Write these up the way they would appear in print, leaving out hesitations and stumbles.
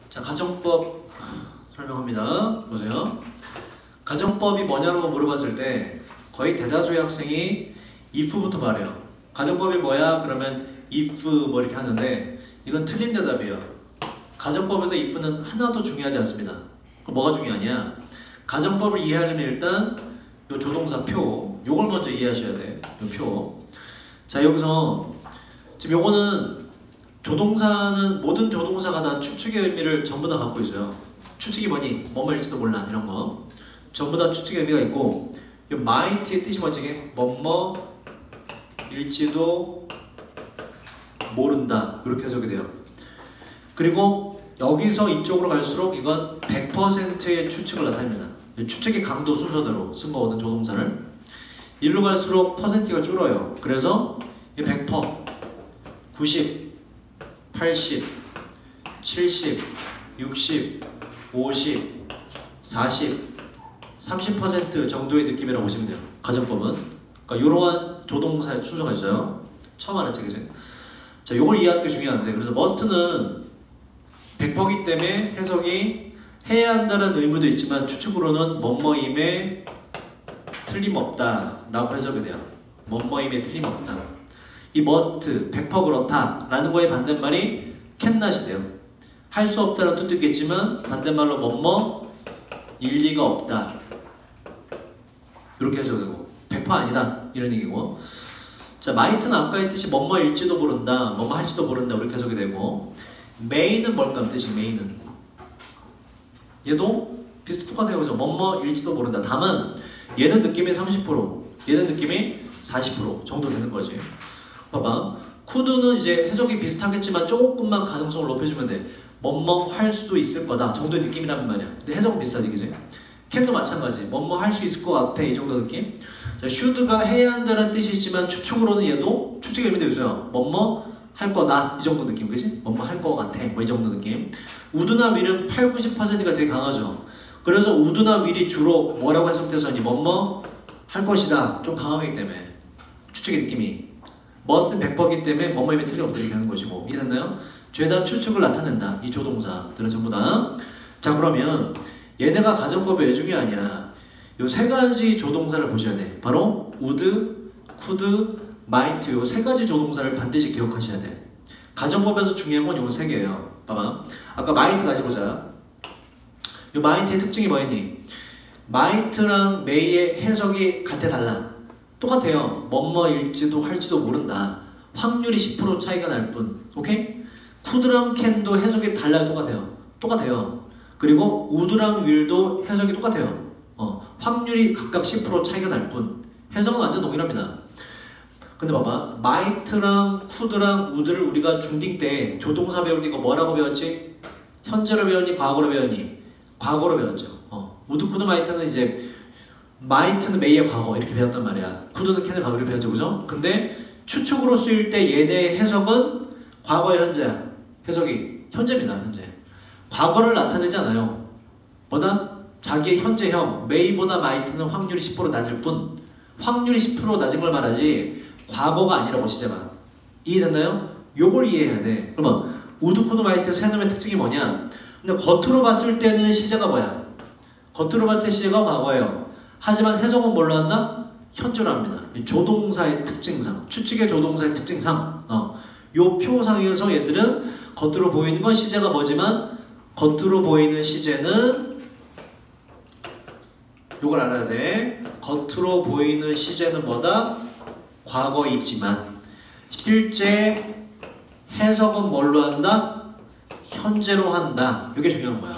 자, 가정법 설명합니다. 보세요. 가정법이 뭐냐고 물어봤을 때 거의 대다수의 학생이 if부터 말해요. 가정법이 뭐야? 그러면 if 뭐 이렇게 하는데 이건 틀린 대답이에요. 가정법에서 if는 하나도 중요하지 않습니다. 그럼 뭐가 중요하냐? 가정법을 이해하려면 일단 요 조동사 표 요걸 먼저 이해하셔야 돼. 요 표. 자, 여기서 지금 요거는 조동사는 모든 조동사가 다 추측의 의미를 전부 다 갖고 있어요. 추측이 뭐니? 뭐뭐일지도 몰라 이런 거 전부 다 추측의 의미가 있고 이 might의 뜻이 뭐지? 뭐뭐일지도 모른다 이렇게 해석이 돼요. 그리고 여기서 이쪽으로 갈수록 이건 100%의 추측을 나타냅니다. 추측의 강도 순서대로 쓴 거거든 조동사를. 일로 갈수록 퍼센트가 줄어요. 그래서 100%, 90, 80, 70, 60, 50, 40, 30% 정도의 느낌이라고 보시면 돼요. 가정법은. 그러니까 이러한 조동사의 순서가 있어요. 처음 알았지, 그지? 자, 이걸 이해하는 게 중요한데, 그래서 must는 100%이기 때문에 해석이 해야 한다는 의무도 있지만 추측으로는 뭐뭐임에 틀림없다 라고 해석이 돼요. 뭐뭐임에 틀림없다. 이 must, 100% 그렇다 라는 거의 반대말이 cannot이 돼요. 할 수 없다는 뜻도 있겠지만 반대말로 뭐뭐 일리가 없다 이렇게 해석되고 100% 아니다 이런 얘기고. 자, might는 아까 했듯이 뭐뭐일지도 모른다, 뭐뭐 할지도 모른다 이렇게 해석이 되고, may는 뭘까 뜻이 may는 얘도 똑같아요. 그죠? 뭐뭐일지도 모른다. 다만 얘는 느낌이 30%, 얘는 느낌이 40% 정도 되는 거지. 봐봐. could는 이제 해석이 비슷하겠지만 조금만 가능성을 높여주면 돼. 뭐뭐 할 수도 있을 거다 정도의 느낌이란 말이야. 근데 해석은 비슷하지, 그지? can도 마찬가지. 뭐뭐 할 수 있을 것 같아 이 정도 느낌. 자, should가 해야 한다는 뜻이 있지만 추측으로는 얘도 추측의 의미도 있어요. 뭐뭐 할 거다 이 정도 느낌, 그지? 뭐뭐 할 것 같아 뭐 이 정도 느낌. would나 will은 8, 90%가 되게 강하죠. 그래서 would나 will이 주로 뭐라고 해석돼서니 뭐뭐 할 것이다 좀 강하기 때문에 추측의 느낌이. must는 100%이기 때문에 뭐뭐임에 틀림없다 이렇게 하는 것이고. 이해됐나요? 죄다 추측을 나타낸다 이 조동사들은 전부 다. 자, 그러면 얘네가 가정법이 왜 중요하냐? 요 세 가지 조동사를 보셔야 돼. 바로 would, could, might 요 세 가지 조동사를 반드시 기억하셔야 돼. 가정법에서 중요한 건 요 세 개예요. 봐봐. 아까 might 가지고 보자. 요 might의 특징이 뭐였니? might랑 may의 해석이 같아 달라? 똑같아요. 뭐뭐일지도 할지도 모른다. 확률이 10% 차이가 날 뿐. 오케이? could랑 can도 해석이 달라요. 똑같아요. 그리고 would랑 will도 해석이 똑같아요. 확률이 각각 10% 차이가 날 뿐. 해석은 완전 동일합니다. 근데 봐봐. might랑 could랑 would를 우리가 중딩 때 조동사 배울 때 이거 뭐라고 배웠지? 현재로 배웠니? 과거로 배웠니? 과거로 배웠죠. would, could, might는 이제 might는 may의 과거 이렇게 배웠단 말이야. could는 can의 과거를 배웠죠, 그죠? 근데 추측으로 쓰일 때 얘네의 해석은 과거의 현재야. 해석이 현재입니다, 현재. 과거를 나타내지 않아요. 뭐다? 자기의 현재형 may보다 might는 확률이 10% 낮을 뿐. 확률이 10% 낮은 걸 말하지 과거가 아니라고 시제가. 이해됐나요? 요걸 이해해야 돼. 그러면 would, could, might 세 놈의 특징이 뭐냐? 근데 겉으로 봤을 때는 시제가 뭐야? 겉으로 봤을 때 시제가 과거예요. 하지만 해석은 뭘로 한다? 현재로 합니다. 조동사의 특징상, 추측의 조동사의 특징상. 요 표상에서 얘들은 겉으로 보이는 건 시제가 뭐지만 겉으로 보이는 시제는 요걸 알아야 돼. 겉으로 보이는 시제는 뭐다? 과거이지만 실제 해석은 뭘로 한다? 현재로 한다. 이게 중요한 거야.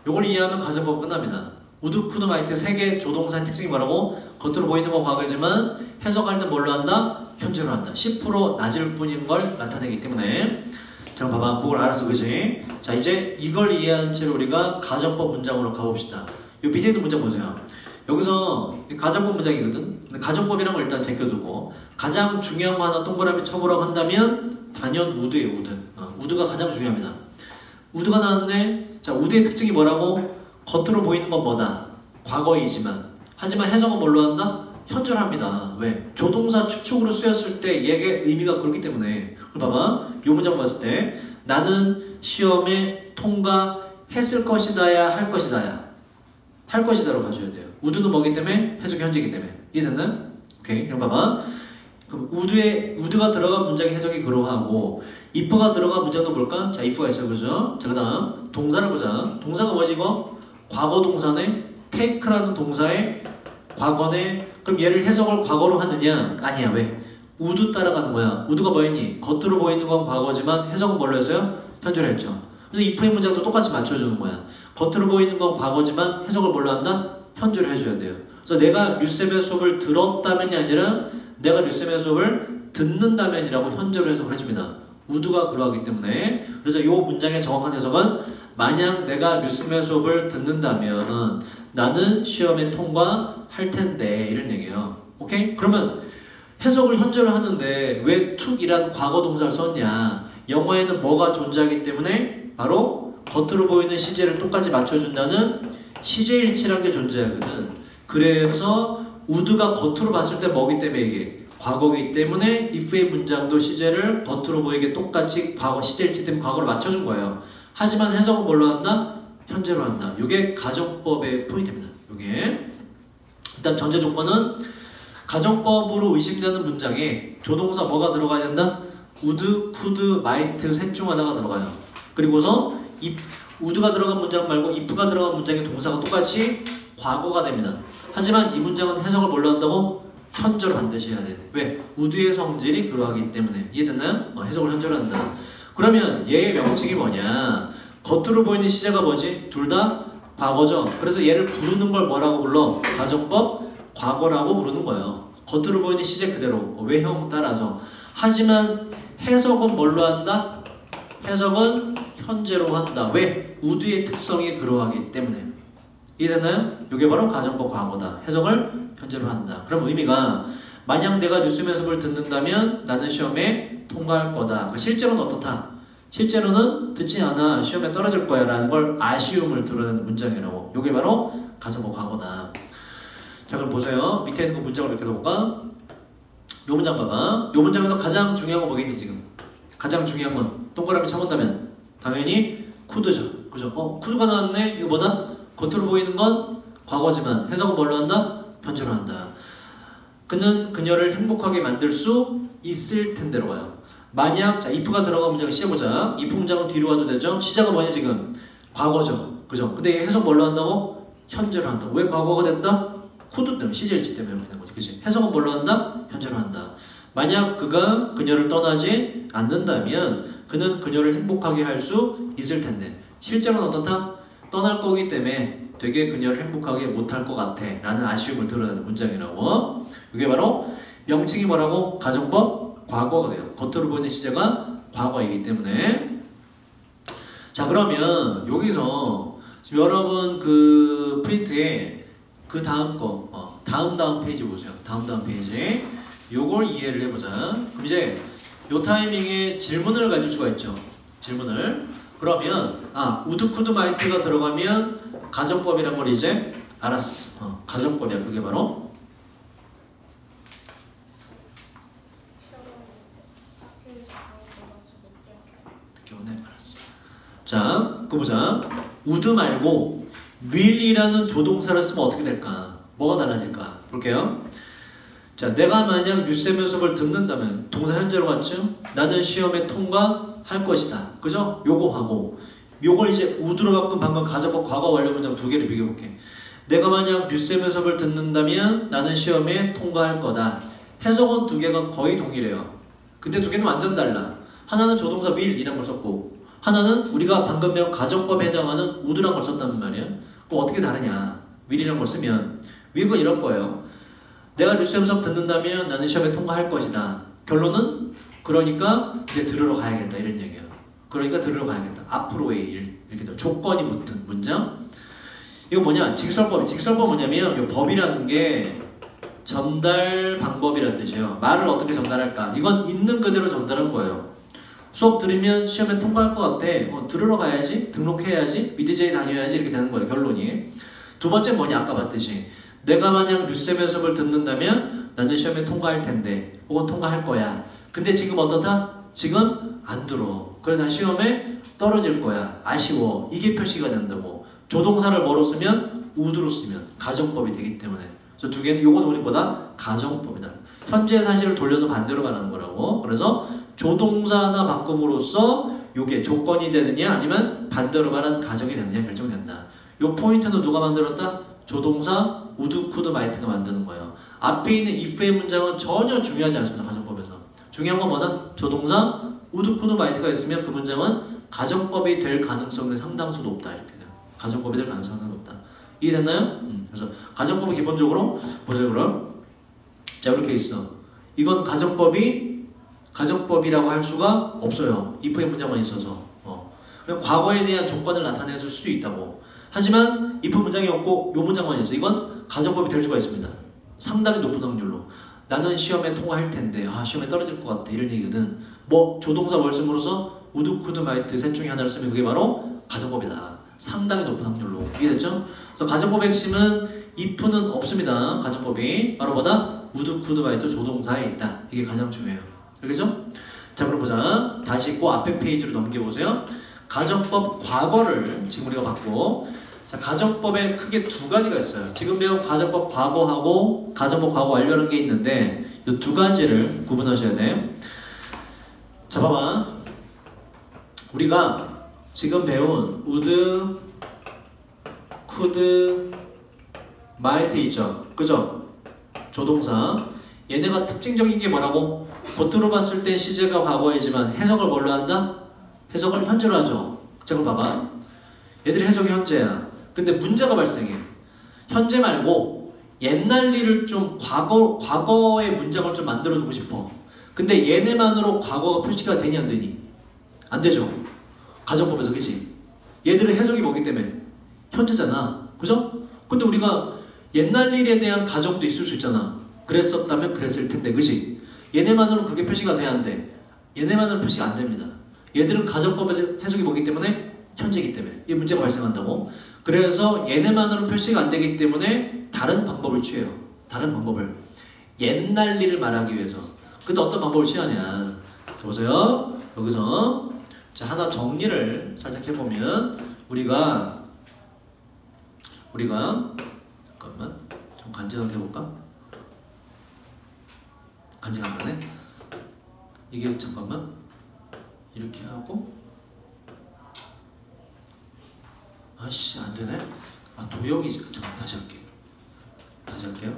요걸 이해하면 가정법 끝납니다. would, could, might 세 개 조동사의 특징이 뭐라고? 겉으로 보이는 건 과거이지만 해석할 때 뭘로 한다? 현재로 한다. 10% 낮을 뿐인 걸 나타내기 때문에. 자, 봐봐. 그걸 알았어, 그지? 자, 이제 이걸 이해한 채로 우리가 가정법 문장으로 가봅시다. 이 밑에 있는 문장 보세요. 여기서 가정법 문장이거든? 근데 가정법이란 걸 일단 제껴두고 가장 중요한 거 하나 동그라미 쳐보라고 한다면 단연 would예요, would. would가 가장 중요합니다. would가 나왔네. 자, would의 특징이 뭐라고? 겉으로 보이는 건 뭐다? 과거이지만. 하지만 해석은 뭘로 한다? 현재로 합니다. 왜? 조동사 추측으로 쓰였을 때 얘의 의미가 그렇기 때문에. 봐봐. 이 문장 봤을 때 나는 시험에 통과했을 것이다야 할 것이다야? 할 것이다로 가져야 돼요. 우드는 뭐기 때문에? 해석이 현재이기 때문에. 이해됐나요? 오케이. 그럼 봐봐. 그럼 우드가 들어간 문장의 해석이 그러하고 if가 들어간 문장도 볼까? 자, if가 있어요. 그죠? 자, 그 다음 동사를 보자. 동사가 뭐지 이거? 과거 동사네. take라는 동사의 과거네. 그럼 얘를 해석을 과거로 하느냐? 아니야. 왜? 우드 따라가는 거야. 우드가 뭐였니? 겉으로 보이는 건 과거지만 해석은 뭘로 했어요? 현재로 했죠. 그래서 if의 문장도 똑같이 맞춰주는 거야. 겉으로 보이는 건 과거지만 해석을 뭘로 한다? 현재로 해줘야 돼요. 그래서 내가 류쌤의 수업을 들었다면이 아니라 내가 류쌤의 수업을 듣는다면이라고 현재로 해석을 해줍니다. 우드가 그러하기 때문에. 그래서 이 문장의 정확한 해석은 만약 내가 류쌤의 수업을 듣는다면 나는 시험에 통과할 텐데 이런 얘기예요. 오케이? 그러면 해석을 현재로 하는데 왜 took이란 과거 동사를 썼냐? 영어에는 뭐가 존재하기 때문에 바로 겉으로 보이는 시제를 똑같이 맞춰준다는 시제일치라는 게 존재하거든. 그래서 우드가 겉으로 봤을 때 뭐기 때문에 이게 과거이기 때문에 if의 문장도 시제를 겉으로 보이게 똑같이 과거 시제일치 때문에 과거를 맞춰준 거예요. 하지만 해석은 뭘로 한다? 현재로 한다. 이게 가정법의 포인트입니다. 이게 일단 전제 조건은 가정법으로 의심되는 문장에 조동사 뭐가 들어가야 된다? would, could, might 셋 중 하나가 들어가요. 그리고서 would가 들어간 문장 말고 if가 들어간 문장의 동사가 똑같이 과거가 됩니다. 하지만 이 문장은 해석을 뭘로 한다고? 현재로 반드시 해야 돼. 왜? would의 성질이 그러하기 때문에. 이해됐나요? 해석을 현재로 한다. 그러면 얘의 명칭이 뭐냐? 겉으로 보이는 시제가 뭐지? 둘 다 과거죠. 그래서 얘를 부르는 걸 뭐라고 불러? 가정법 과거라고 부르는 거예요. 겉으로 보이는 시제 그대로 외형 따라서. 하지만 해석은 뭘로 한다? 해석은 현재로 한다. 왜? would의 특성이 그러하기 때문에. 이해됐나요? 이게 바로 가정법 과거다. 해석을 현재로 한다. 그럼 의미가 만약 내가 류쌤의 수업을 듣는다면 나는 시험에 통과할 거다. 실제로는 어떻다? 실제로는 듣지 않아 시험에 떨어질 거야 라는 걸 아쉬움을 드러내는 문장이라고. 이게 바로 가정법 과거다. 자, 그럼 보세요. 밑에 있는 그 문장을 몇 개 더 볼까? 요 문장 봐봐. 요 문장에서 가장 중요한 건 뭐겠니 지금? 가장 중요한 건 동그라미 쳐본다면 당연히 could죠. 그죠? could가 나왔네. 이거 뭐다? 겉으로 보이는 건 과거지만 해석은 뭘로 한다? 현재로 한다. 그는 그녀를 행복하게 만들 수 있을 텐데로 가요. 만약 자 if가 들어간 문장을 씌워보자. if 문장은 뒤로 와도 되죠? 시작은 뭐냐 지금? 과거죠. 그죠? 근데 얘 해석 뭘로 한다고? 현재로 한다. 왜 과거가 된다? could 때문에 시제일치 때문에 이렇게 된 거지. 그치? 해석은 뭘로 한다? 현재로 한다. 만약 그가 그녀를 떠나지 않는다면 그는 그녀를 행복하게 할 수 있을 텐데 실제로는 어떻다? 떠날 거기 때문에 되게 그녀를 행복하게 못할 것 같아 라는 아쉬움을 드러내는 문장이라고. 이게 바로 명칭이 뭐라고? 가정법 과거가 돼요. 겉으로 보이는 시제가 과거이기 때문에. 자, 그러면 여기서 지금 여러분 그 프린트에 그 다음 거 다음 페이지 보세요. 다음 페이지 요걸 이해를 해보자. 그럼 이제 요 타이밍에 질문을 가질 수가 있죠. 질문을. 그러면 would, could, might가 들어가면 가정법이란 걸 이제 알았어. 가정법이야. 그게 바로 오네. 알았어. 자, 그거 보자. would 말고 will이라는 조동사를 쓰면 어떻게 될까? 뭐가 달라질까? 볼게요. 자, 내가 만약 류쌤의 수업을 듣는다면 동사 현재로 갔죠? 나는 시험에 통과할 것이다. 그죠? 요거 하고 요걸 이제 would로 바꾼 방금 가정법 과거 완료 문장 두 개를 비교해볼게. 내가 만약 류쌤의 수업을 듣는다면 나는 시험에 통과할 거다. 해석은 두 개가 거의 동일해요. 근데 두 개는 완전 달라. 하나는 조동사 will이란 걸 썼고 하나는 우리가 방금 배운 가정법에 해당하는 would란 걸 썼단 말이야. 그럼 어떻게 다르냐? will이란 걸 쓰면 will은 이런 거예요. 내가 류쌤 수업 듣는다면 나는 시험에 통과할 것이다. 결론은 그러니까 이제 들으러 가야겠다 이런 얘기예요. 그러니까 들으러 가야겠다. 앞으로의 일 이렇게 돼. 조건이 붙은 문장. 이거 뭐냐? 직설법. 직설법 뭐냐면 이 법이라는 게 전달 방법이라는 뜻이에요. 말을 어떻게 전달할까? 이건 있는 그대로 전달한 거예요. 수업 들으면 시험에 통과할 것 같아. 들으러 가야지, 등록해야지, 미드제이 다녀야지 이렇게 되는 거예요. 결론이. 두 번째 뭐냐? 아까 봤듯이 내가 만약 류쌤의 수업을 듣는다면 나는 시험에 통과할 텐데 혹은 통과할 거야. 근데 지금 어떻다? 지금 안 들어. 그래 난 시험에 떨어질 거야. 아쉬워. 이게 표시가 된다고. 조동사를 뭐로 쓰면? would로 쓰면 가정법이 되기 때문에. 그래서 두 개는 요건 우리보다 가정법이다. 현재 사실을 돌려서 반대로 말하는 거라고. 그래서 조동사나 바꿈으로써 요게 조건이 되느냐 아니면 반대로 말한 가정이 되느냐 결정된다. 요 포인트는 누가 만들었다? 조동사 would, could, might가 만드는 거예요. 앞에 있는 if의 문장은 전혀 중요하지 않습니다. 가정법에서. 중요한 건 뭐다? 조동사 would, could, might가 있으면 그 문장은 가정법이 될 가능성이 상당수 높다. 이렇게 돼요. 가정법이 될 가능성이 높다. 이해됐나요? 그래서 가정법은 기본적으로 보세요. 그럼 자 이렇게 있어. 이건 가정법이라고 할 수가 없어요. if의 문장만 있어서. 그냥 과거에 대한 조건을 나타낼 수도 있다고. 하지만 if 문장이 없고 요 문장만 있어. 이건 가정법이 될 수가 있습니다. 상당히 높은 확률로. 나는 시험에 통과할 텐데 시험에 떨어질 것 같아. 이런 얘기거든. 뭐 조동사 뭘 씀으로써 would, could, might 셋 중에 하나를 쓰면 그게 바로 가정법이다. 상당히 높은 확률로. 이해됐죠? 그래서 가정법의 핵심은 if는 없습니다. 가정법이 바로 뭐다? would, could, might 조동사에 있다. 이게 가장 중요해요. 알겠죠? 자 그럼 보자. 다시 그 앞에 페이지로 넘겨보세요. 가정법 과거를 지금 우리가 봤고, 자 가정법에 크게 두 가지가 있어요. 지금 배운 가정법 과거하고 가정법 과거 완료라는 게 있는데 이 두 가지를 구분하셔야 돼. 자 봐봐. 우리가 지금 배운 would, could, might 있죠. 그죠? 조동사. 얘네가 특징적인 게 뭐라고? 겉으로 봤을 땐 시제가 과거이지만 해석을 뭘로 한다? 해석을 현재로 하죠. 자 그럼 봐봐. 얘들이 해석이 현재야. 근데 문제가 발생해. 현재 말고 옛날 일을 좀 과거의 문장을 좀 만들어주고 싶어. 근데 얘네만으로 과거가 표시가 되니 안 되니? 안 되죠. 가정법에서 그치? 얘들은 해석이 뭐기 때문에? 현재잖아. 그죠? 근데 우리가 옛날 일에 대한 가정도 있을 수 있잖아. 그랬었다면 그랬을 텐데 그치? 얘네만으로는 그게 표시가 돼야 안 돼. 얘네만으로는 표시가 안 됩니다. 얘들은 가정법에서 해석이 뭐기 때문에? 현재이기 때문에. 이 문제가 발생한다고. 그래서 얘네만으로는 표시가 안 되기 때문에 다른 방법을 취해요. 다른 방법을. 옛날 일을 말하기 위해서. 근데 어떤 방법을 취하냐. 보세요. 여기서 자 하나 정리를 살짝 해보면 우리가 잠깐만 좀 간지나게 해볼까? 간지나네. 이게 잠깐만 이렇게 하고 아씨 안되네. 도형이 잠깐 다시 할게요.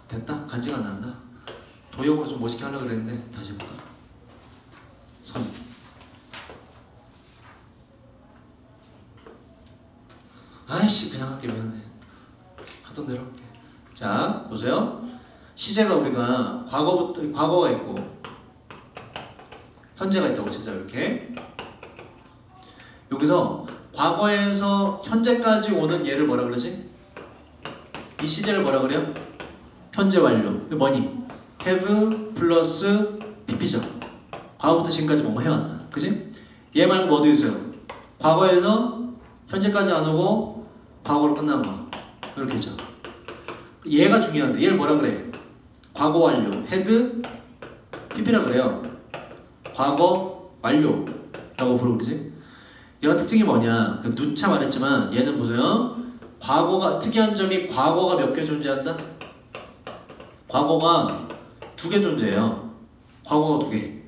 됐다. 간지가 안 난다. 도형으로 좀 멋있게 하려고 그랬는데 다시 해볼까? 선. 아이씨 그냥 할게. 미안해. 하던 대로 할게. 자 보세요. 시제가 우리가 과거가 있고 현재가 있다고 치자. 이렇게 여기서 과거에서 현재까지 오는 얘를 뭐라 그러지? 이 시제를 뭐라 그래요? 현재 완료. 이게 뭐니? have 플러스 pp죠. 과거부터 지금까지 뭐뭐 해왔다. 그치? 얘 말고 뭐도 있어요. 과거에서 현재까지 안 오고 과거로 끝난 거. 이렇게 있죠. 얘가 중요한데 얘를 뭐라 그래? 과거 완료. had pp라 그래요. 과거 완료라고 부르지. 얘가 특징이 뭐냐? 누차 말했지만 얘는 보세요. 과거가 특이한 점이 과거가 몇 개 존재한다? 과거가 2개 존재해요. 과거가 2개.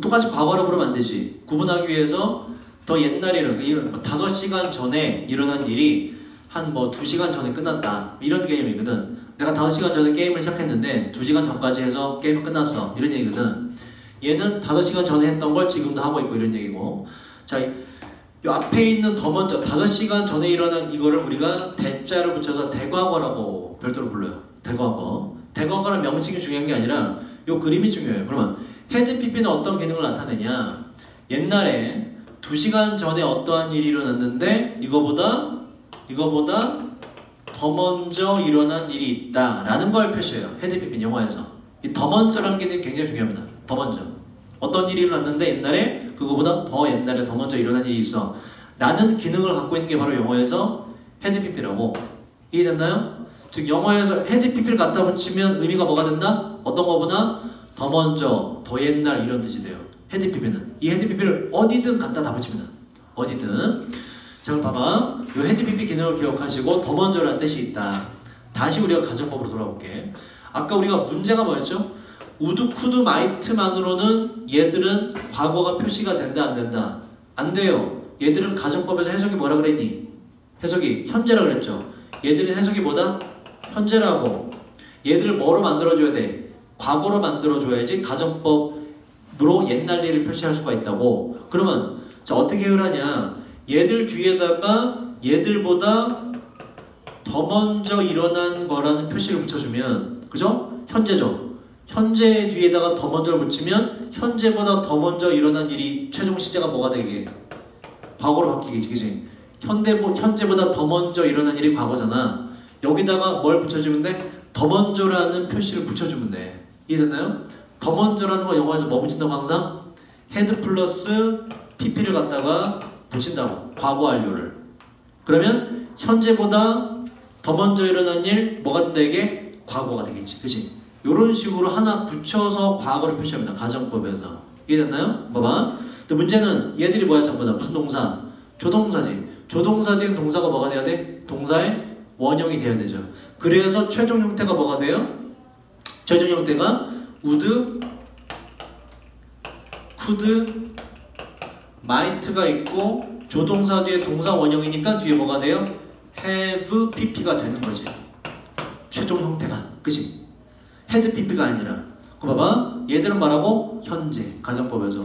똑같이 과거라고 부르면 안 되지. 구분하기 위해서 더 옛날에는 5시간 전에 일어난 일이 한 2시간 전에 끝났다. 이런 개념이거든. 내가 5시간 전에 게임을 시작했는데 2시간 전까지 해서 게임은 끝났어. 이런 얘기거든. 얘는 5시간 전에 했던 걸 지금도 하고 있고 이런 얘기고. 자, 이 앞에 있는 더 먼저 5시간 전에 일어난 이거를 우리가 대자를 붙여서 대과거라고 별도로 불러요. 대과거. 대과거란 명칭이 중요한 게 아니라 이 그림이 중요해요. 그러면 had pp는 어떤 기능을 나타내냐? 옛날에 2시간 전에 어떠한 일이 일어났는데 이거보다 더 먼저 일어난 일이 있다라는 걸 표시해요. had pp는 영어에서. 이 더 먼저라는 게 굉장히 중요합니다. 더 먼저. 어떤 일이 일어났는데 옛날에 그거보다 더 옛날에 더 먼저 일어난 일이 있어. 라는 기능을 갖고 있는 게 바로 영어에서 had pp라고. 이해됐나요? 즉 영어에서 had pp를 갖다 붙이면 의미가 뭐가 된다? 어떤 거보다 더 먼저, 더 옛날 이런 뜻이 돼요. had pp는 이 had pp를 어디든 갖다 다 붙입니다. 어디든. 자, 그럼 봐봐. 이 had pp 기능을 기억하시고 더 먼저라는 뜻이 있다. 다시 우리가 가정법으로 돌아볼게. 아까 우리가 문제가 뭐였죠? would, could, might만으로는 얘들은 과거가 표시가 된다 안 된다? 안 돼요. 얘들은 가정법에서 해석이 뭐라 그랬니? 해석이 현재라 그랬죠. 얘들은 해석이 뭐다? 현재라고. 얘들을 뭐로 만들어줘야 돼? 과거로 만들어줘야지 가정법으로 옛날 일을 표시할 수가 있다고. 그러면 자, 어떻게 해결하냐? 얘들 뒤에다가 얘들보다 더 먼저 일어난 거라는 표시를 붙여주면, 그죠? 현재죠. 현재 뒤에다가 더 먼저를 붙이면 현재보다 더 먼저 일어난 일이 최종 시제가 뭐가 되게? 과거로 바뀌겠지, 그지? 현재보다 더 먼저 일어난 일이 과거잖아. 여기다가 뭘 붙여주면 돼? 더 먼저라는 표시를 붙여주면 돼. 이해됐나요? 더 먼저라는 거 영어에서 뭐 붙인다고 항상? had 플러스 pp를 갖다가 붙인다고. 과거 완료를. 그러면 현재보다 더 먼저 일어난 일 뭐가 된다 이게? 과거가 되겠지. 그치? 이런 식으로 하나 붙여서 과거를 표시합니다. 가정법에서. 이해됐나요? 봐봐. 또 문제는 얘들이 뭐야 전부 다? 무슨 동사? 조동사지. 조동사 뒤엔 동사가 뭐가 돼야 돼? 동사의 원형이 돼야 되죠. 그래서 최종 형태가 뭐가 돼요? 최종 형태가 would, could, might가 있고 조동사 뒤에 동사 원형이니까 뒤에 뭐가 돼요? have pp가 되는 거지. 최종 형태가. 그치? had pp가 아니라. 그럼 봐봐. 얘들은 말하고 현재. 가정법에서.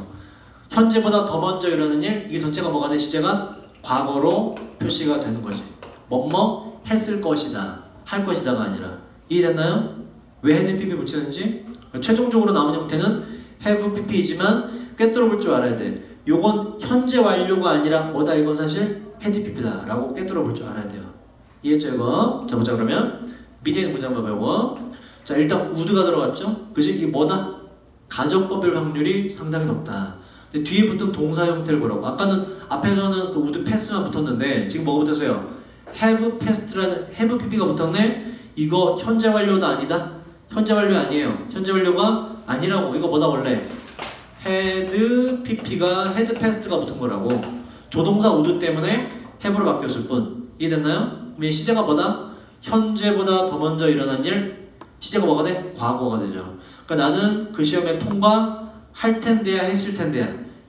현재보다 더 먼저 일어나는 일. 이게 전체가 뭐가 돼? 시제가 과거로 표시가 되는 거지. 뭐뭐 했을 것이다. 할 것이다가 아니라. 이해됐나요? 왜 had pp 붙이는지? 최종적으로 나온 형태는 have pp이지만 꿰뚫어 볼 줄 알아야 돼. 요건 현재 완료가 아니라 뭐다 이건 사실 had pp다 라고 꿰뚫어 볼 줄 알아야 돼요. 이해했죠 이거? 자 보자 그러면 밑에 있는 문장 봐봐요. 자 일단 would가 들어갔죠? 그지? 이게 뭐다? 가정법일 확률이 상당히 높다. 근데 뒤에 붙은 동사 형태를 보라고. 아까는 앞에서는 그 would pass만 붙었는데 지금 뭐가 붙었어요? have passed라는 have pp가 붙었네? 이거 현재 완료도 아니다? 현재 완료 아니에요. 현재 완료가 아니라고. 이거 뭐다 원래? had pp가 had passed가 붙은 거라고. 조동사 would 때문에 have로 바뀌었을 뿐. 이해됐나요? 그럼 시제가 뭐다? 현재보다 더 먼저 일어난 일. 시제가 뭐가 돼? 과거가 되죠. 그러니까 나는 그 시험에 통과할 텐데야 했을 텐데야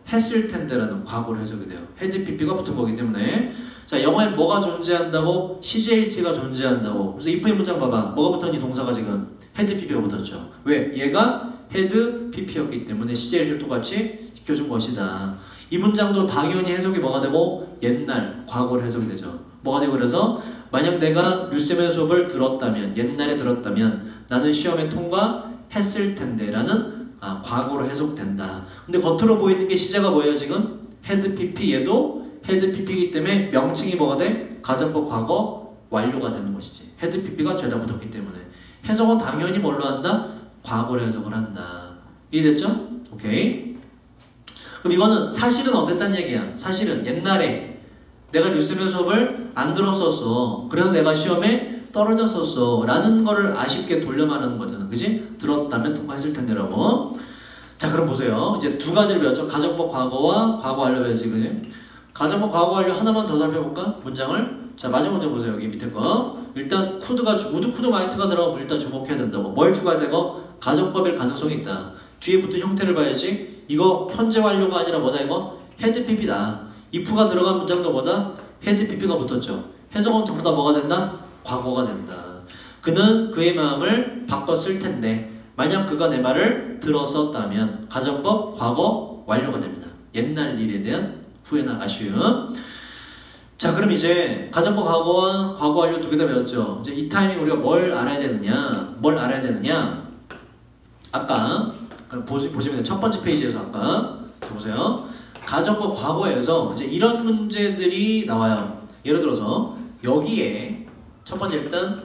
했을 텐데라는 과거로 해석이 돼요. had pp가 붙은 거기 때문에. 자 영어에 뭐가 존재한다고? 시제일치가 존재한다고. 그래서 if 문장 봐봐. 뭐가 붙었니? 동사가 지금 had pp가 붙었죠. 왜? 얘가 had pp였기 때문에 시제일치를 똑같이 시켜준 것이다. 이 문장도 당연히 해석이 뭐가 되고? 옛날, 과거로 해석이 되죠. 뭐가 되고 그래서 만약 내가 류쌤의 수업을 들었다면, 옛날에 들었다면 나는 시험에 통과했을 텐데 라는 과거로 해석된다. 근데 겉으로 보이는 게 시제가 뭐예요 지금? had pp. 얘도 had pp이기 때문에 명칭이 뭐가 돼? 가정법 과거 완료가 되는 것이지. had pp가 죄다 붙었기 때문에 해석은 당연히 뭘로 한다? 과거로 해석을 한다. 이해됐죠? 오케이. 그럼 이거는 사실은 어땠다는 얘기야? 사실은 옛날에 내가 류쌤의 수업을 안 들었었어. 그래서 내가 시험에 떨어졌었어. 라는 거를 아쉽게 돌려 말하는 거잖아. 그지? 들었다면 통과했을 텐데라고. 자, 그럼 보세요. 이제 두 가지를 배웠죠. 가정법 과거와 과거 완료 배웠지. 그지? 가정법 과거 완료 하나만 더 살펴볼까? 문장을. 자, 마지막 문장 보세요. 여기 밑에 거. 일단 coul드가 would, could, might가 들어가면 일단 주목해야 된다고. 뭘 추가되고? 가정법일 가능성이 있다. 뒤에 붙은 형태를 봐야지. 이거 현재 완료가 아니라 뭐다 이거? had pp다. if가 들어간 문장도 뭐다? had pp가 붙었죠. 해석은 전부 다 뭐가 된다? 과거가 된다. 그는 그의 마음을 바꿨을 텐데 만약 그가 내 말을 들었었다면 가정법 과거 완료가 됩니다. 옛날 일에 대한 후회나 아쉬움. 자 그럼 이제 가정법 과거와 과거 완료 두 개 다 배웠죠. 이제 이 타이밍 우리가 뭘 알아야 되느냐? 뭘 알아야 되느냐? 아까 보시면 첫 번째 페이지에서 아까 보세요. 가정법 과거에서 이제 이런 문제들이 나와요. 예를 들어서 여기에 첫 번째 일단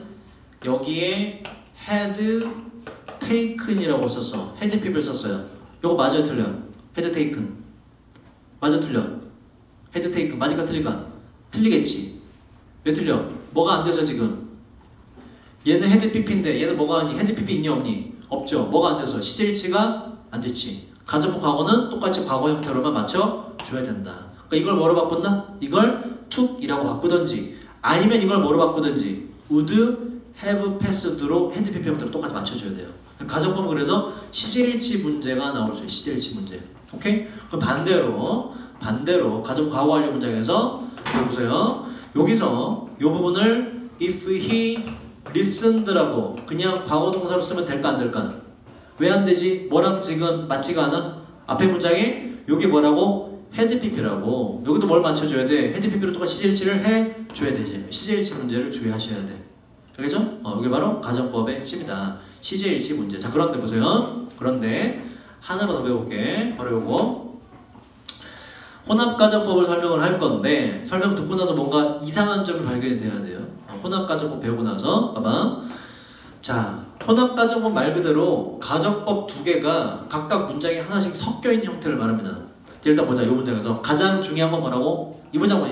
여기에 had taken이라고 썼어. had pp를 썼어요. 이거 맞아요, 틀려? had taken 맞아, 틀려? had taken 맞을까, 틀릴까? 틀리겠지. 왜 틀려? 뭐가 안 돼서 지금? 얘는 had pp인데 얘는 뭐가 아니? had pp 있니 없니? 없죠. 뭐가 안 돼서 시제일치가 안 됐지. 가정법 과거는 똑같이 과거 형태로만 맞춰줘야 된다. 그러니까 이걸 뭐로 바꾼다? 이걸 took이라고 바꾸든지 아니면 이걸 뭐로 바꾸든지 would have passed로 had PP 형태로 똑같이 맞춰줘야 돼요. 가정법은 그래서 시제일치 문제가 나올 수 있어요. 시제일치 문제. 오케이? 그럼 반대로 가정 과거 완료 문장에서 보세요. 여기서 이 부분을 if he listened라고 그냥 과거 동사로 쓰면 될까 안 될까? 왜 안 되지? 뭐랑 지금 맞지가 않아? 앞에 문장에 여기 뭐라고? had pp라고. 여기도 뭘 맞춰줘야 돼? had pp로 똑같이 시제일치를 해줘야 되지. 시제일치 문제를 주의하셔야 돼. 알겠죠? 여기 바로 가정법의 핵심이다. 시제일치 문제. 자, 그런데 보세요. 그런데 하나만 더 배워볼게. 바로 요거. 혼합가정법을 설명을 할 건데 설명 듣고 나서 뭔가 이상한 점이 발견이 돼야 돼요. 혼합가정법 배우고 나서 봐봐. 자, 혼합가정법 말 그대로 가정법 두 개가 각각 문장에 하나씩 섞여있는 형태를 말합니다. 일단 보자. 이 문장에서 가장 중요한 건 뭐라고? 이 문장.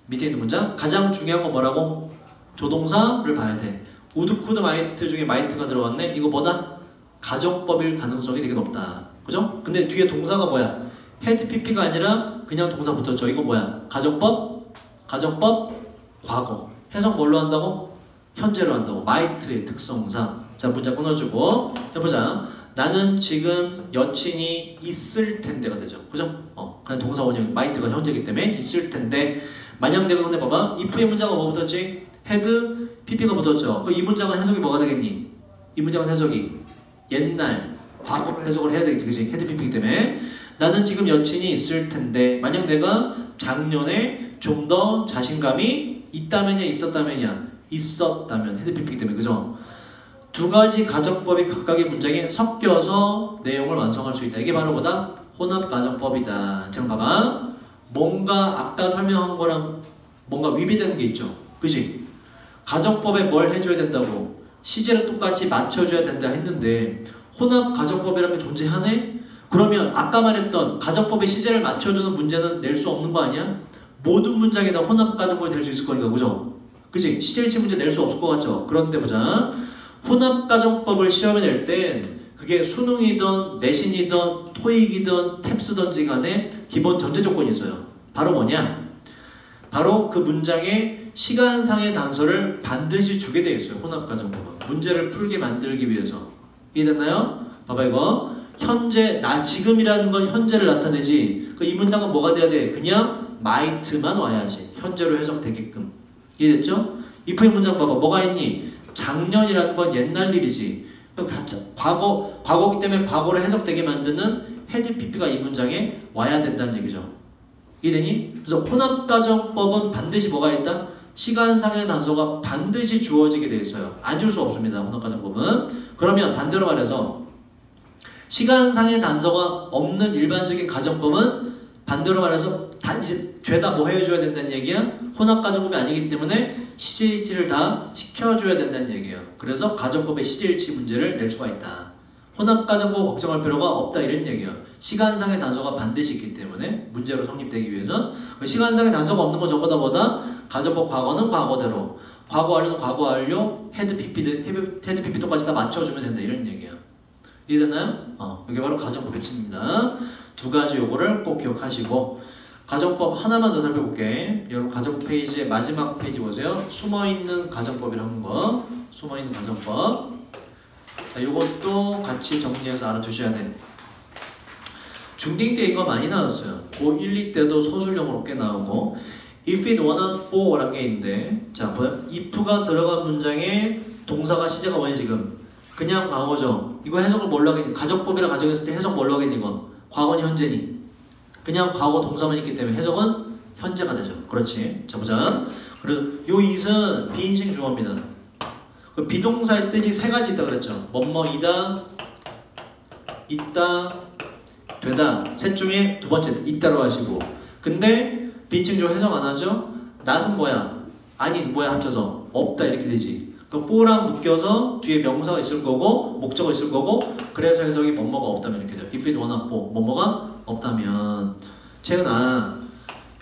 밑에 있는 문장. 가장 중요한 건 뭐라고? 조동사를 봐야 돼. would, could, might 중에 might가 들어갔네. 이거 뭐다? 가정법일 가능성이 되게 높다. 그죠? 근데 뒤에 동사가 뭐야? had pp가 아니라 그냥 동사 붙었죠. 이거 뭐야? 가정법, 과거. 해석 뭘로 한다고? 현재로 한다고. might의 특성상. 자, 문장 끊어주고 해보자. 나는 지금 여친이 있을 텐데가 되죠. 그죠? 그냥 동사 원형 might가 현재이기 때문에 있을 텐데 만약 내가 근데 봐봐. if의 문장은 뭐 붙었지? had pp가 붙었죠. 그럼 이 문장은 해석이 뭐가 되겠니? 이 문장은 해석이 옛날, 과거로 해석을 해야 되겠지. 그치? had pp이기 때문에 나는 지금 여친이 있을 텐데 만약 내가 작년에 좀 더 자신감이 있다면야 있었다면야 있었다면 had pp이기 때문에 그죠? 두 가지 가정법이 각각의 문장에 섞여서 내용을 완성할 수 있다. 이게 바로 뭐다? 혼합가정법이다. 지금 봐봐. 뭔가 아까 설명한 거랑 뭔가 위배되는 게 있죠. 그치? 가정법에 뭘 해줘야 된다고? 시제를 똑같이 맞춰줘야 된다 했는데 혼합가정법이라는 게 존재하네? 그러면 아까 말했던 가정법의 시제를 맞춰주는 문제는 낼 수 없는 거 아니야? 모든 문장에 다 혼합가정법이 될 수 있을 거니까 그죠? 그치? 시제일치 문제 낼 수 없을 것 같죠? 그런데 보자. 혼합가정법을 시험에 낼 땐 그게 수능이든 내신이든 토익이든 탭스든지 간에 기본 전제 조건이 있어요. 바로 뭐냐? 바로 그 문장에 시간상의 단서를 반드시 주게 되어 있어요. 혼합가정법은. 문제를 풀게 만들기 위해서. 이해됐나요? 봐봐 이거. 현재, 지금이라는 건 현재를 나타내지. 이 문장은 뭐가 돼야 돼? 그냥 might만 와야지. 현재로 해석되게끔. 이해됐죠? if의 문장 봐봐. 뭐가 있니? 작년이라는 건 옛날 일이지. 과거기 때문에 과거로 해석되게 만드는 had pp가 이 문장에 와야 된다는 얘기죠. 이해되니? 그래서 혼합가정법은 반드시 뭐가 있다? 시간상의 단서가 반드시 주어지게 되어 있어요. 안 줄 수 없습니다. 혼합가정법은. 그러면 반대로 말해서 시간상의 단서가 없는 일반적인 가정법은 반대로 말해서 단지 죄다 뭐 해줘야 된다는 얘기야? 혼합가정법이 아니기 때문에 시제일치를 다 시켜줘야 된다는 얘기예요. 그래서 가정법의 시제일치 문제를 낼 수가 있다. 혼합가정법 걱정할 필요가 없다 이런 얘기예요. 시간상의 단서가 반드시 있기 때문에 문제로 성립되기 위해서는 시간상의 단서가 없는 건 전부 다 뭐다? 가정법 과거는 과거대로, 과거 완료는 과거 완료, 헤드 PP 똑같이 다 맞춰주면 된다 이런 얘기예요. 이해됐나요? 이게 바로 가정법 핵심입니다. 두 가지 요거를 꼭 기억하시고 가정법 하나만 더 살펴볼게. 여러분 가정법 페이지의 마지막 페이지 보세요. 숨어있는 가정법이라는 거. 숨어있는 가정법. 자, 요것도 같이 정리해서 알아두셔야 돼. 중딩 때 이거 많이 나왔어요. 고 1, 2 때도 서술형으로 꽤 나오고 if it wasn't for 라는 게 있는데 자, 보여? if가 들어간 문장에 동사가 시제가 뭐니 지금? 그냥 과거죠. 이거 해석을 뭘로 하겠니? 가정법이라 가정했을 때 해석 뭘로 하겠니 이거? 과거니 현재니? 그냥 과거 동사만 있기 때문에 해석은 현재가 되죠. 그렇지. 자 보자. 그리고 요 it은 비인칭 주어입니다. 그 비동사의 뜻이 세 가지 있다 그랬죠. 뭐뭐이다, 있다, 되다. 셋 중에 두 번째 있다로 하시고. 근데 비인칭 주어 해석 안 하죠? not은 뭐야? 아니 뭐야 합쳐서 없다 이렇게 되지. 그 for랑 묶여서 뒤에 명사가 있을 거고 목적어 있을 거고 그래서 해석이 뭐뭐가 없다면 이렇게 돼요. if it wasn't for 뭐뭐가 없다면 채은아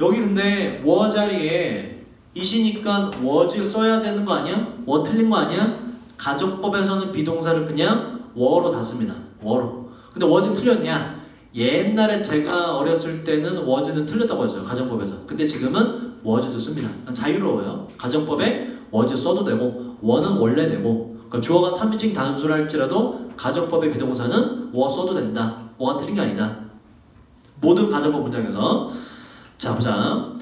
여기 근데 워 자리에 it이니까 was 써야 되는 거 아니야? 워 틀린 거 아니야? 가정법에서는 비동사를 그냥 were로 다 씁니다. were로. 근데 was 틀렸냐? 옛날에 제가 어렸을 때는 was는 틀렸다고 했어요. 가정법에서. 근데 지금은 was도 씁니다. 자유로워요. 가정법에 was 써도 되고 were는 원래 되고 그러니까 주어가 3인칭 단수를 할지라도 가정법의 비동사는 were 써도 된다. were가 틀린 게 아니다. 모든 가정법 문장에서 자 보자.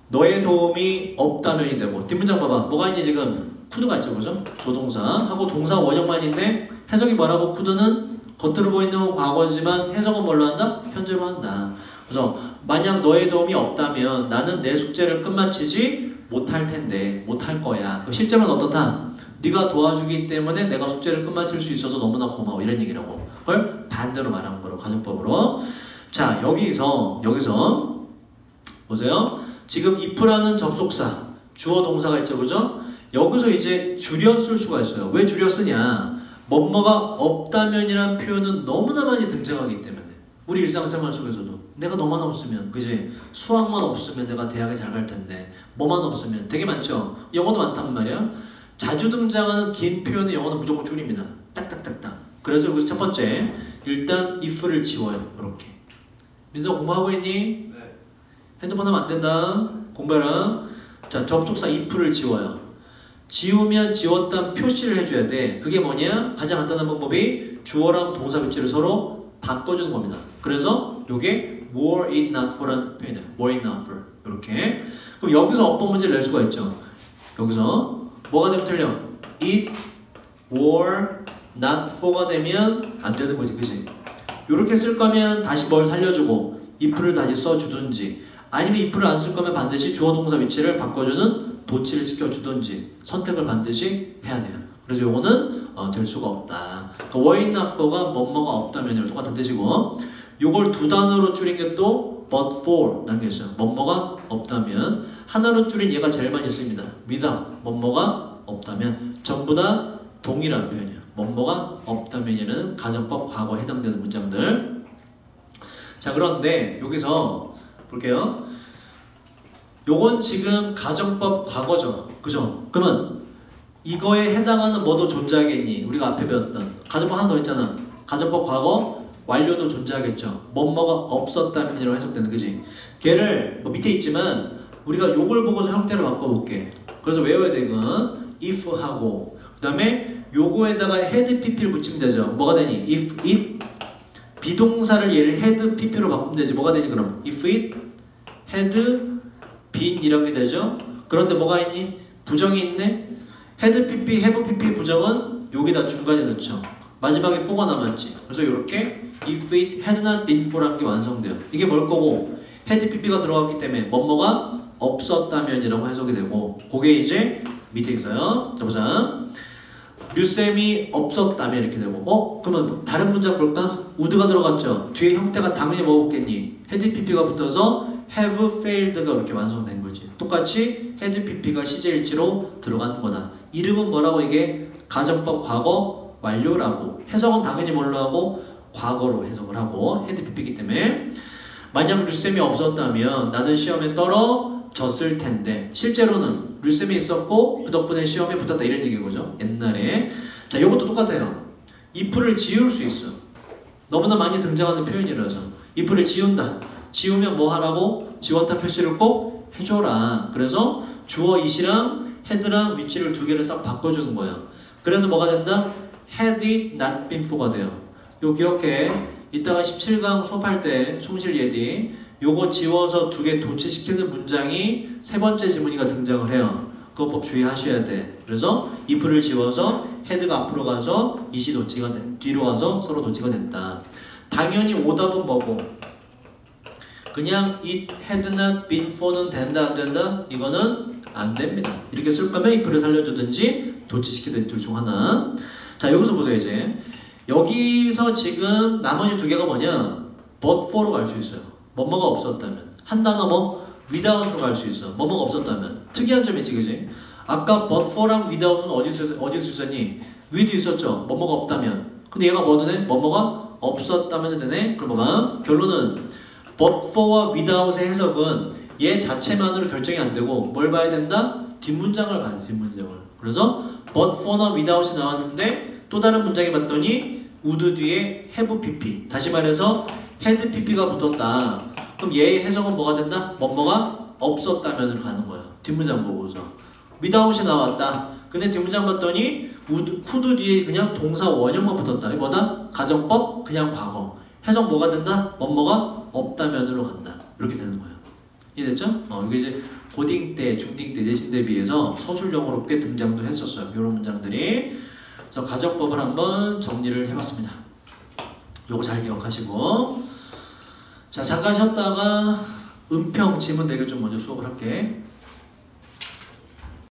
너의 도움이 없다면이 되고 뒷문장 봐봐. 뭐가 있니 지금? could가 있죠. 그죠? 조동사 하고 동사 원형만 있는데 해석이 뭐라고? could는 겉으로 보이는 과거지만 해석은 뭘로 한다? 현재로 한다. 그래서 만약 너의 도움이 없다면 나는 내 숙제를 끝마치지 못할 텐데 못할 거야. 실제로는 어떻다? 네가 도와주기 때문에 내가 숙제를 끝마칠 수 있어서 너무나 고마워 이런 얘기라고. 그걸 반대로 말하는 거로 가정법으로. 자 여기서 보세요. 지금 if라는 접속사 주어 동사가 있죠. 그죠? 여기서 이제 줄여 쓸 수가 있어요. 왜 줄여 쓰냐? 뭐뭐가 없다면이라는 표현은 너무나 많이 등장하기 때문에 우리 일상생활 속에서도 내가 너만 없으면 그지? 수학만 없으면 내가 대학에 잘 갈 텐데 뭐만 없으면 되게 많죠? 영어도 많단 말이야. 자주 등장하는 긴 표현은 영어는 무조건 줄입니다. 딱딱딱딱. 그래서 여기서 첫 번째 일단 if를 지워요. 이렇게. 민서 공부하고 있니? 네. 핸드폰 하면 안 된다. 공부해라. 자 접속사 if를 지워요. 지우면 지웠다는 표시를 해줘야 돼. 그게 뭐냐? 가장 간단한 방법이 주어랑 동사 위치를 서로 바꿔주는 겁니다. 그래서 이게 were it not for라는 표현이에요. were it not for 이렇게. 그럼 여기서 어법 문제를 낼 수가 있죠. 여기서 뭐가 되면 틀려? it were not for가 되면 안 되는 거지, 그지? 이렇게 쓸 거면 다시 뭘 살려주고 if를 다시 써주든지 아니면 if를 안 쓸 거면 반드시 주어 동사 위치를 바꿔주는 도치를 시켜주든지 선택을 반드시 해야 돼요. 그래서 요거는 될 수가 없다. 그러니까 were it not for가 뭐뭐가 없다면 똑같은 뜻이고 요걸 두 단어로 줄인 게 또 but for 라는 게 있어요. 뭐뭐가 없다면 하나로 줄인 얘가 제일 많이 씁니다. without 뭐뭐가 없다면 전부 다 동일한 표현이에요. 뭐뭐가 없다면이라는 가정법 과거에 해당되는 문장들. 자 그런데 여기서 볼게요. 요건 지금 가정법 과거죠. 그죠? 그러면 이거에 해당하는 뭐도 존재하겠니? 우리가 앞에 배웠던 가정법 하나 더 있잖아. 가정법 과거 완료도 존재하겠죠. 뭐뭐가 없었다면이라고 해석되는 그지? 걔를 뭐 밑에 있지만 우리가 요걸 보고서 형태를 바꿔볼게. 그래서 외워야 돼 이건 if 하고 그 다음에 요거에다가 had pp를 붙이면 되죠. 뭐가 되니? if it 비동사를 얘를 had pp로 바꾸면 되지. 뭐가 되니 그럼? if it had been 이런 게 되죠. 그런데 뭐가 있니? 부정이 있네. had pp, have pp 부정은 여기다 중간에 넣죠. 마지막에 for가 남았지. 그래서 이렇게 if it had not been for라는 게 완성돼요. 이게 뭘 거고 had pp가 들어갔기 때문에 뭐뭐가 없었다면이라고 해석이 되고 그게 이제 밑에 있어요. 자 보자. 류쌤이 없었다면 이렇게 되고 그러면 다른 문장 볼까? would가 들어갔죠. 뒤에 형태가 당연히 뭐겠니? had pp가 붙어서 have failed가 이렇게 완성된 거지. 똑같이 had pp가 시제일지로 들어가는 거다. 이름은 뭐라고 이게? 가정법 과거 완료라고. 해석은 당연히 뭘로 하고? 과거로 해석을 하고 had pp이기 때문에 만약 류쌤이 없었다면 나는 시험에 떨어졌을 텐데 실제로는 류쌤이 있었고 그 덕분에 시험에 붙었다 이런 얘기인 거죠. 옛날에. 자 이것도 똑같아요. if를 지울 수 있어. 너무나 많이 등장하는 표현이라서 if를 지운다. 지우면 뭐 하라고? 지웠다 표시를 꼭 해줘라. 그래서 주어 it이랑 had랑 위치를 두 개를 싹 바꿔주는 거예요. 그래서 뭐가 된다? had it not been for가 돼요. 요 기억해. 이따가 17강 수업할 때 숨쉴 예디 요거 지워서 두 개 도치시키는 문장이 세 번째 지문이가 등장을 해요. 그거 법 주의하셔야 돼. 그래서 if를 지워서 had가 앞으로 가서 it이 도치가 뒤로 와서 서로 도치가 됐다. 당연히 오답은 뭐고? 그냥 it had not been for는 된다 안 된다? 이거는 안 됩니다. 이렇게 쓸 거면 if를 살려주든지 도치시키든 둘 중 하나. 자 여기서 보세요 이제. 여기서 지금 나머지 두 개가 뭐냐? but for로 갈 수 있어요. 뭐뭐가 없었다면. 한 단어 뭐? without으로 갈 수 있어. 뭐뭐가 없었다면. 특이한 점이 있지 그지? 아까 but for랑 without은 어디서 있었니? with 있었죠. 뭐뭐가 없다면. 근데 얘가 뭐는 해? 뭐뭐가 없었다면 되네? 그럼 뭐가? 결론은 but for와 without의 해석은 얘 자체만으로 결정이 안 되고 뭘 봐야 된다? 뒷문장을 봐야 돼. 뒷문장을. 그래서 but for나 without이 나왔는데 또 다른 문장에 봤더니 would 뒤에 have pp. 다시 말해서 had pp가 붙었다. 그럼 얘의 해석은 뭐가 된다? 뭐뭐가 없었다면으로 가는 거야. 뒷문장 보고서. without이 나왔다. 근데 뒷문장 봤더니 could 뒤에 그냥 동사 원형만 붙었다. 이게 뭐다? 가정법 그냥 과거. 해석 뭐가 된다? 뭐뭐가 없다면으로 간다. 이렇게 되는 거예요. 이해됐죠? 이게 이제 고딩 때, 중딩 때 내신 대비해서 서술형으로 꽤 등장도 했었어요. 이런 문장들이. 그래서 가정법을 한번 정리를 해봤습니다. 요거 잘 기억하시고. 자, 잠깐 쉬었다가 은평 지문 4개 좀 먼저 수업을 할게.